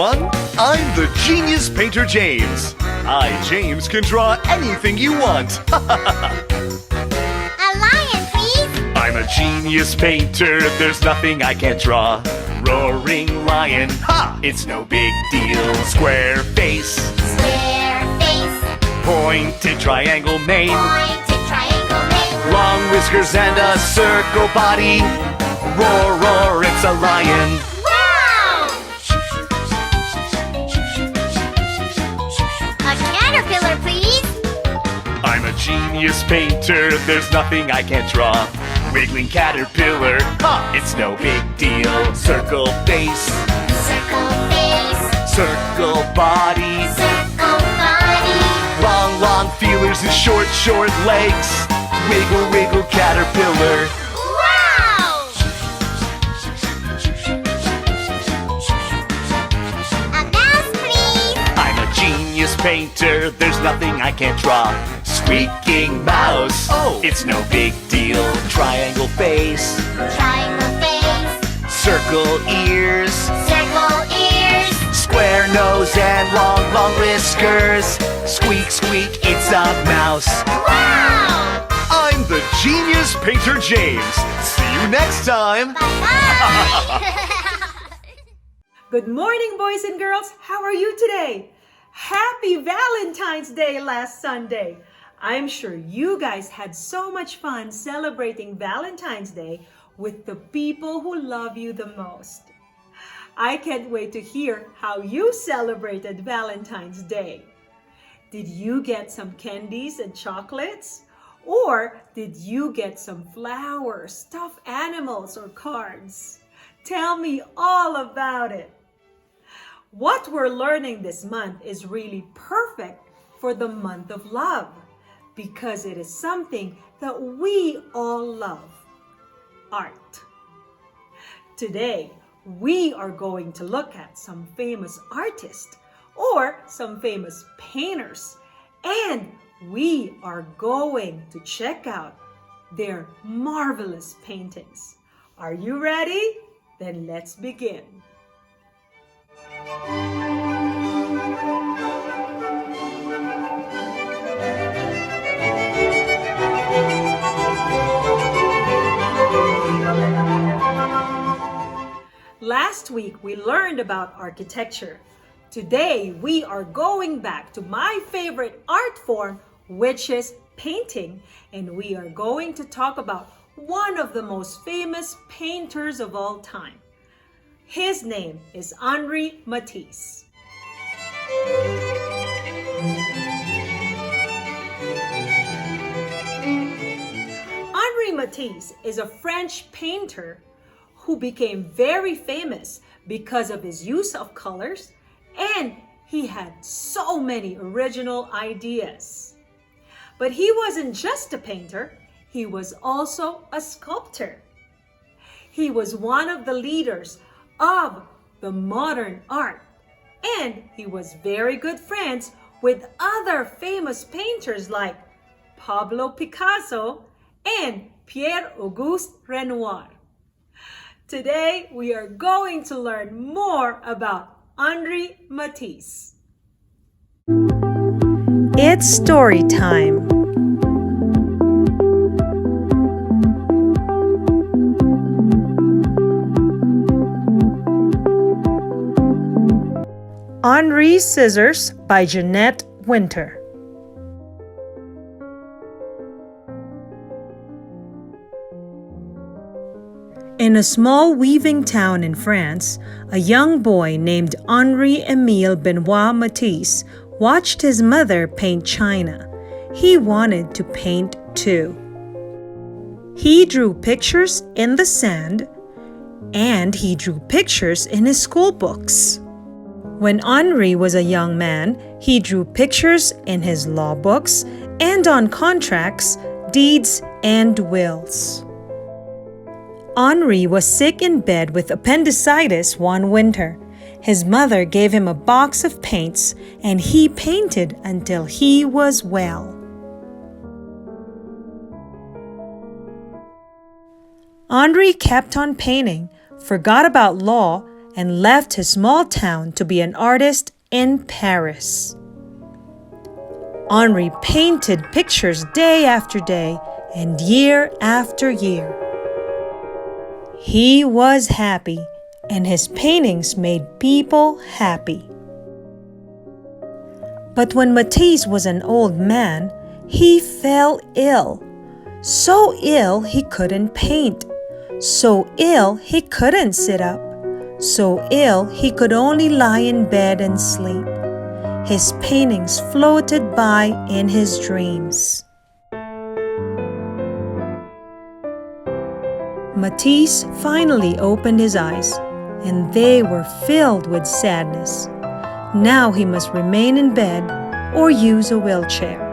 everyone. I'm the genius painter James. I, James, can draw anything you want. A lion, please. I'm a genius painter. There's nothing I can't draw. Roaring lion, ha! It's no big deal. Square face. Square face. Pointed triangle mane. Pointed triangle mane. Long whiskers and a circle body. Roar, roar, it's a lion. Wow! A caterpillar, please. I'm a genius painter. There's nothing I can't draw. Wiggling caterpillar, ha! It's no big deal. Circle face. Circle face. Circle body. Circle body. Long, long feelers and short, short legs. Wiggle, wiggle caterpillar. Wow! A mouse, please. I'm a genius painter. There's nothing I can't draw. Squeaking mouse. Oh, it's no big deal. Triangle face. Triangle face. Circle ears. Circle ears. Square nose and long, long whiskers. Squeak, squeak, it's a mouse. Wow! I'm the genius painter James. See you next time. Bye-bye. Good morning, boys and girls. How are you today? Happy Valentine's Day last Sunday. I'm sure you guys had so much fun celebrating Valentine's Day with the people who love you the most. I can't wait to hear how you celebrated Valentine's Day. Did you get some candies and chocolates? Or did you get some flowers, stuffed animals, or cards? Tell me all about it. What we're learning this month is really perfect for the month of love because it is something that we all love, art. Today, we are going to look at some famous artists or some famous painters, and we are going to check out their marvelous paintings. Are you ready? Then let's begin. Last week, we learned about architecture. Today, we are going back to my favorite art form, which is painting, and we are going to talk about one of the most famous painters of all time. His name is Henri Matisse. Henri Matisse is a French painter who became very famous because of his use of colors, and he had so many original ideas. But he wasn't just a painter, he was also a sculptor. He was one of the leaders of the modern art, and he was very good friends with other famous painters like Pablo Picasso and Pierre-Auguste Renoir. Today, we are going to learn more about Henri Matisse. It's story time. Henri's Scissors by Jeanette Winter. In a small weaving town in France, a young boy named Henri-Émile Benoit Matisse watched his mother paint china. He wanted to paint too. He drew pictures in the sand, and he drew pictures in his school books. When Henri was a young man, he drew pictures in his law books and on contracts, deeds, and wills. Henri was sick in bed with appendicitis one winter. His mother gave him a box of paints, and he painted until he was well. Henri kept on painting, forgot about law, and left his small town to be an artist in Paris. Henri painted pictures day after day and year after year. He was happy, and his paintings made people happy. But when Matisse was an old man, he fell ill. So ill he couldn't paint. So ill he couldn't sit up. So ill he could only lie in bed and sleep. His paintings floated by in his dreams. Matisse finally opened his eyes, and they were filled with sadness. Now he must remain in bed or use a wheelchair.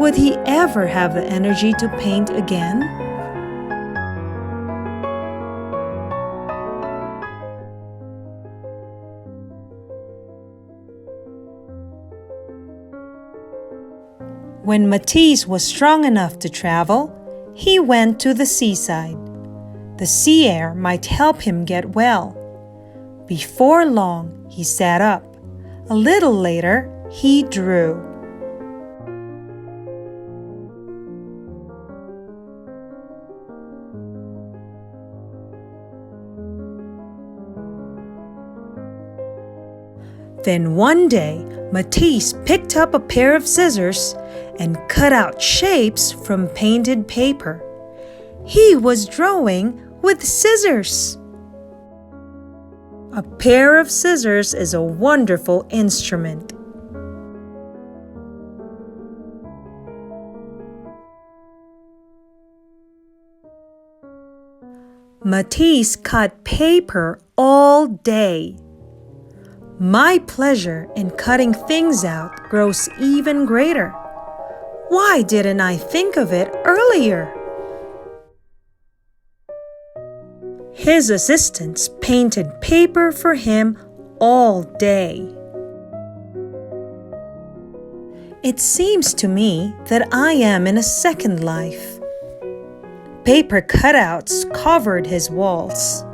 Would he ever have the energy to paint again? When Matisse was strong enough to travel, he went to the seaside. The sea air might help him get well. Before long, he sat up. A little later, he drew. Then one day, Matisse picked up a pair of scissors and cut out shapes from painted paper. He was drawing with scissors. A pair of scissors is a wonderful instrument. Matisse cut paper all day. My pleasure in cutting things out grows even greater. Why didn't I think of it earlier? His assistants painted paper for him all day. It seems to me that I am in a second life. Paper cutouts covered his walls.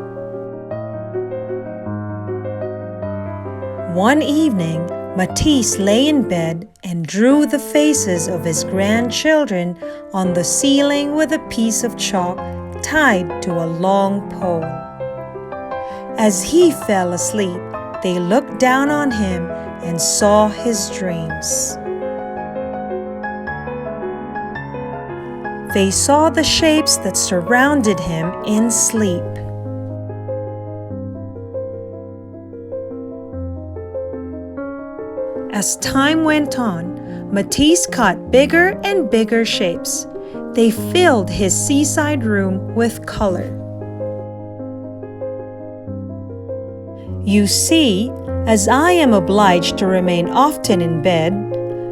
One evening, Matisse lay in bed and drew the faces of his grandchildren on the ceiling with a piece of chalk tied to a long pole. As he fell asleep, they looked down on him and saw his dreams. They saw the shapes that surrounded him in sleep. As time went on, Matisse cut bigger and bigger shapes. They filled his seaside room with color. You see, as I am obliged to remain often in bed,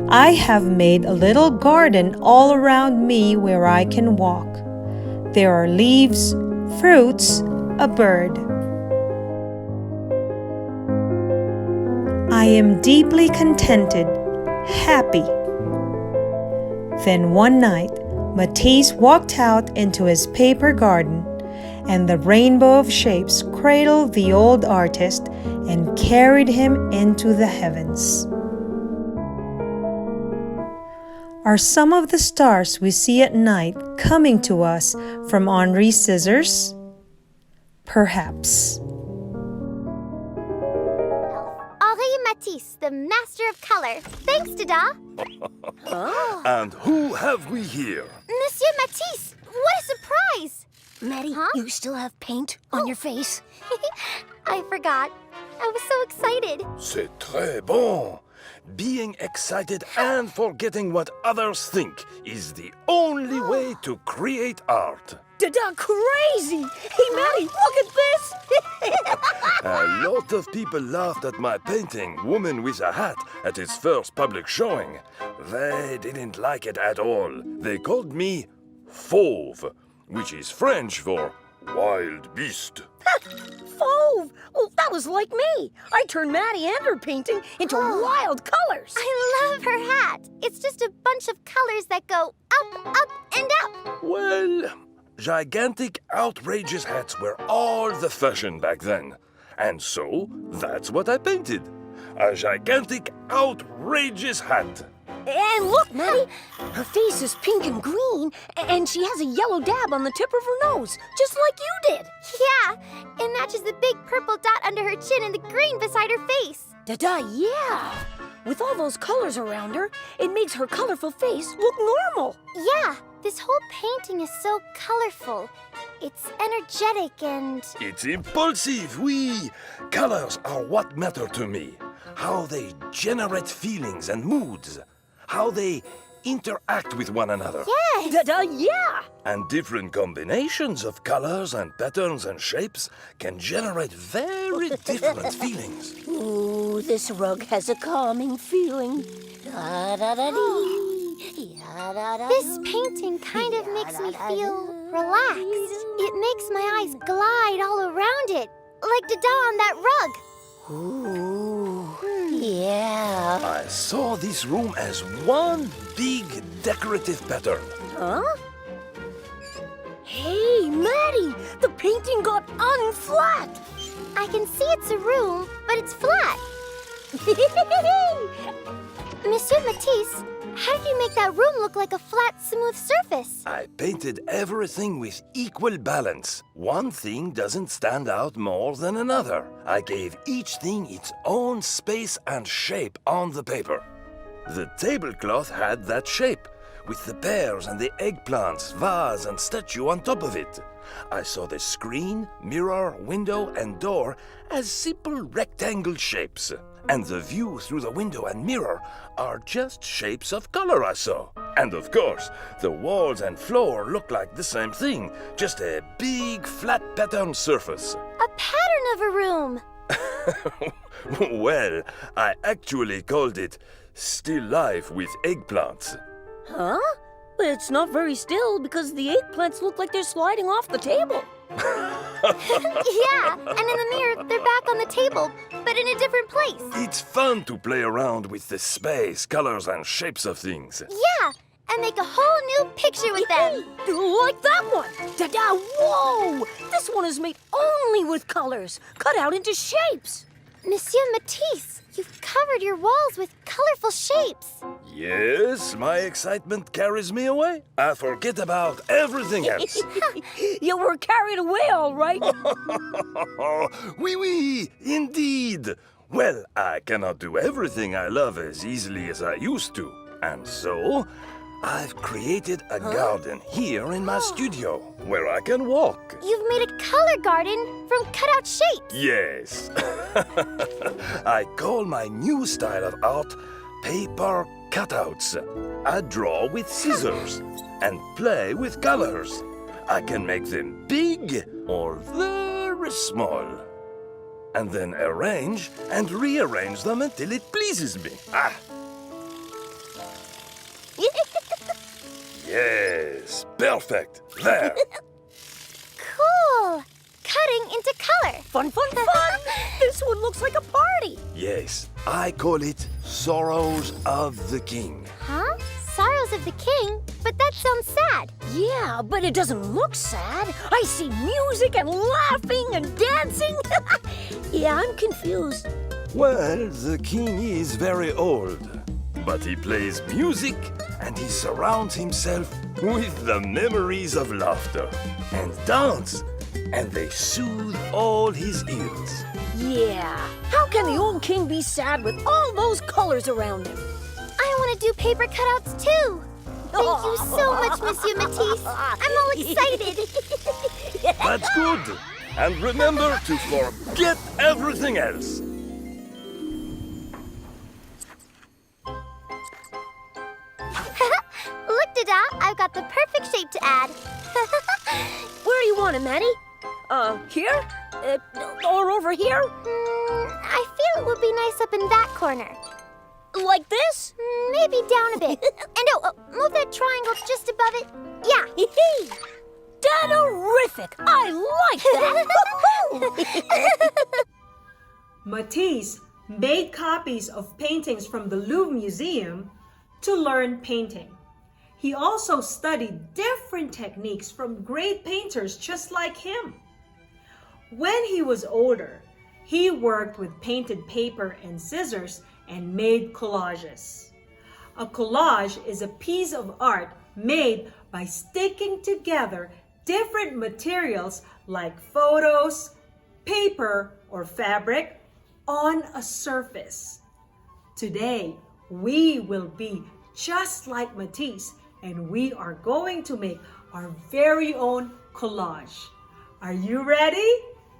I have made a little garden all around me where I can walk. There are leaves, fruits, a bird. I am deeply contented, happy. Then one night, Matisse walked out into his paper garden, and the rainbow of shapes cradled the old artist and carried him into the heavens. Are some of the stars we see at night coming to us from Henri's scissors? Perhaps. Henri Matisse, the master of color. Thanks, Dada. And who have we here? Monsieur Matisse, what a surprise! Maddie, Huh? you still have paint on your face? I forgot. I was so excited. C'est très bon. Being excited and forgetting what others think is the only way to create art. Dada, crazy! Hey, Maddie, look at this! A lot of people laughed at my painting, Woman with a Hat, at its first public showing. They didn't like it at all. They called me Fauve, which is French for wild beast. Fauve! Oh, that was like me. I turned Maddie and her painting into wild colors. I love her hat. It's just a bunch of colors that go up, up, and up. Well, gigantic, outrageous hats were all the fashion back then. And so, that's what I painted. A gigantic, outrageous hat. And look, Maddie, her face is pink and green, and she has a yellow dab on the tip of her nose, just like you did. Yeah, it matches the big purple dot under her chin and the green beside her face. Yeah. With all those colors around her, it makes her colorful face look normal. Yeah, this whole painting is so colorful. It's energetic and... It's impulsive, oui. Colors are what matter to me. How they generate feelings and moods. How they interact with one another. Yes! Yeah. And different combinations of colors and patterns and shapes can generate very different feelings. Ooh, this rug has a calming feeling. This painting kind of makes me feel relaxed. It makes my eyes glide all around it, like Dada on that rug. Ooh, yeah. I saw this room as one big decorative pattern. Huh? Hey, Maddie, the painting got unflat. I can see it's a room, but it's flat. Monsieur Matisse, how did you make that room look like a flat, smooth surface? I painted everything with equal balance. One thing doesn't stand out more than another. I gave each thing its own space and shape on the paper. The tablecloth had that shape, with the pears and the eggplants, vase and statue on top of it. I saw the screen, mirror, window and door as simple rectangle shapes. And the view through the window and mirror are just shapes of color I saw. And of course, the walls and floor look like the same thing, just a big flat pattern surface. A pattern of a room. Well, I actually called it Still Life with Eggplants. Huh? But it's not very still because the eggplants look like they're sliding off the table. Yeah, and in the mirror, they're back on the table, but in a different place. It's fun to play around with the space, colors and shapes of things. Yeah, and make a whole new picture with them. Like that one. Dada, whoa! This one is made only with colors, cut out into shapes. Monsieur Matisse, you've covered your walls with colorful shapes. Yes, my excitement carries me away. I forget about everything else. You were carried away, all right. Oui, indeed. Well, I cannot do everything I love as easily as I used to. And so, I've created a garden here in my studio where I can walk. You've made a color garden from cutout shapes. Yes. I call my new style of art paper cutouts. I draw with scissors and play with colors. I can make them big or very small. And then arrange and rearrange them until it pleases me. Yes, perfect. There. Cool. Cutting into color. Fun. This one looks like a party. Yes, I call it Sorrows of the King. Huh? Sorrows of the King? But that sounds sad. Yeah, but it doesn't look sad. I see music and laughing and dancing. Yeah, I'm confused. Well, the king is very old, but he plays music and he surrounds himself with the memories of laughter and dance, and they soothe all his ears. Yeah, how can the old king be sad with all those colors around him? I want to do paper cutouts too. Thank you so much, Monsieur Matisse. I'm all excited. That's good. And remember to forget everything else. Look, Dada, I've got the perfect shape to add. Where do you want it, Maddie? Here? Or over here? I feel it would be nice up in that corner. Like this? Maybe down a bit. And move that triangle just above it. Yeah. Terrific! I like that! Matisse made copies of paintings from the Louvre Museum to learn painting. He also studied different techniques from great painters just like him. When he was older, He worked with painted paper and scissors and made collages. A collage is a piece of art made by sticking together different materials like photos, paper, or fabric on a surface. Today, we will be just like Matisse, and we are going to make our very own collage. Are you ready?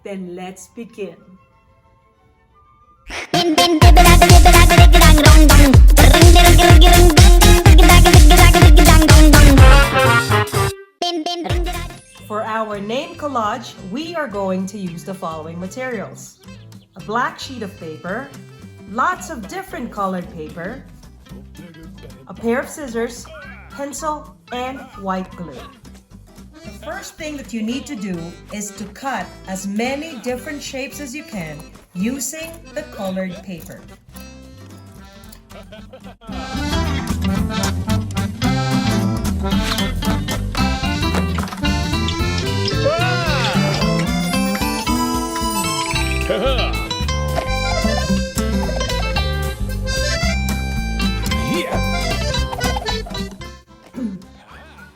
Then let's begin. For our name collage, we are going to use the following materials: a black sheet of paper, lots of different colored paper, a pair of scissors, pencil, and white glue. The first thing that you need to do is to cut as many different shapes as you can using the colored paper.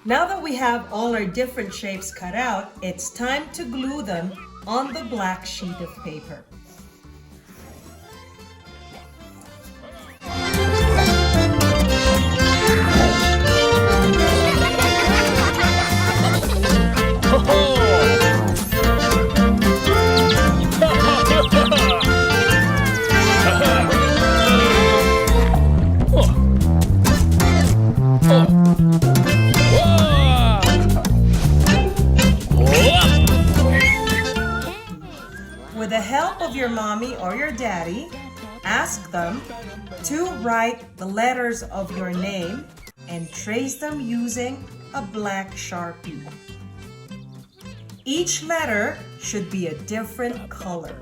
Now that we have all our different shapes cut out, it's time to glue them on the black sheet of paper. With the help of your mommy or your daddy, ask them to write the letters of your name and trace them using a black Sharpie. Each letter should be a different color.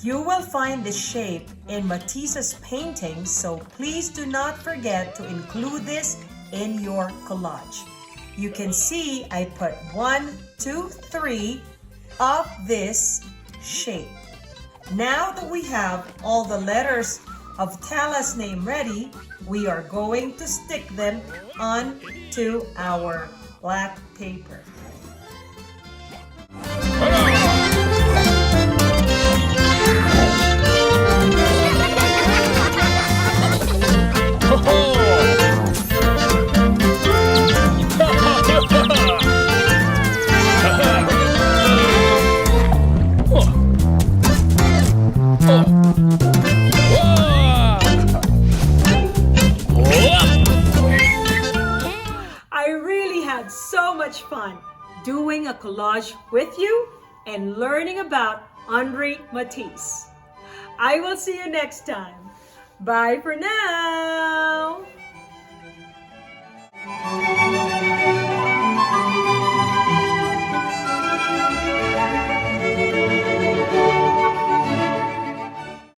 You will find this shape in Matisse's paintings, so please do not forget to include this in your collage. You can see I put 1, 2, 3 of this shape. Now that we have all the letters of Tala's name ready, we are going to stick them onto our black paper. I really had so much fun doing a collage with you and learning about Henri Matisse. I will see you next time. Bye for now.